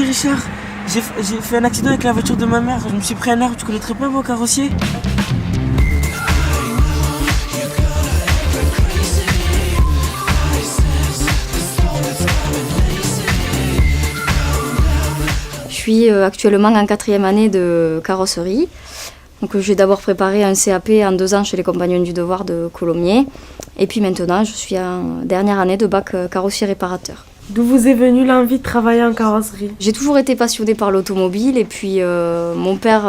Richard. J'ai fait un accident avec la voiture de ma mère. Je me suis pris un arbre. Tu connaîtrais pas mon carrossier? Je suis actuellement en 4e année de carrosserie. Donc, j'ai d'abord préparé un CAP en 2 ans chez les Compagnons du Devoir de Colomiers. Et puis maintenant, je suis en dernière année de bac carrossier réparateur. D'où vous est venue l'envie de travailler en carrosserie? J'ai toujours été passionnée par l'automobile et puis mon père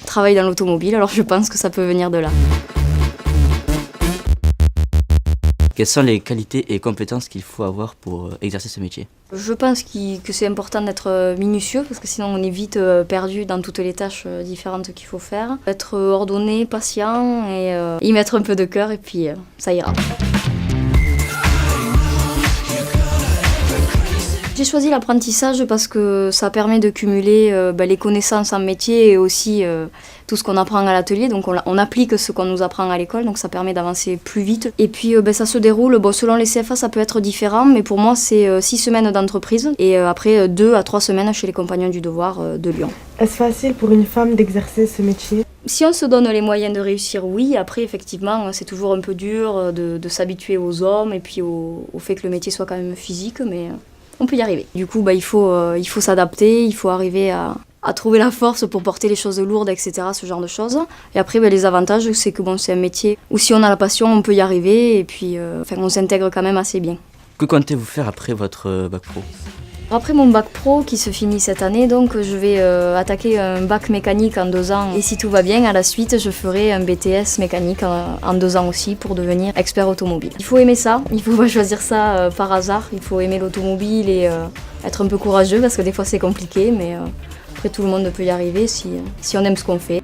travaille dans l'automobile, alors je pense que ça peut venir de là. Quelles sont les qualités et compétences qu'il faut avoir pour exercer ce métier? Je pense que c'est important d'être minutieux parce que sinon on est vite perdu dans toutes les tâches différentes qu'il faut faire. Être ordonné, patient et y mettre un peu de cœur et puis ça ira. J'ai choisi l'apprentissage parce que ça permet de cumuler les connaissances en métier et aussi tout ce qu'on apprend à l'atelier. Donc on applique ce qu'on nous apprend à l'école, donc ça permet d'avancer plus vite. Et puis ça se déroule, selon les CFA ça peut être différent, mais pour moi c'est 6 semaines d'entreprise et après 2 à 3 semaines chez les Compagnons du Devoir de Lyon. Est-ce facile pour une femme d'exercer ce métier? Si on se donne les moyens de réussir, oui. Après, effectivement, c'est toujours un peu dur de s'habituer aux hommes et puis au fait que le métier soit quand même physique, mais on peut y arriver. Du coup, il faut s'adapter, il faut arriver à trouver la force pour porter les choses lourdes, etc., ce genre de choses. Et après, les avantages, c'est que c'est un métier où si on a la passion, on peut y arriver et puis on s'intègre quand même assez bien. Que comptez-vous faire après votre bac pro? Après mon bac pro qui se finit cette année, donc je vais attaquer un bac mécanique en 2 ans. Et si tout va bien, à la suite, je ferai un BTS mécanique en 2 ans aussi pour devenir expert automobile. Il faut aimer ça, il ne faut pas choisir ça par hasard. Il faut aimer l'automobile et être un peu courageux parce que des fois c'est compliqué, mais après tout le monde peut y arriver si on aime ce qu'on fait.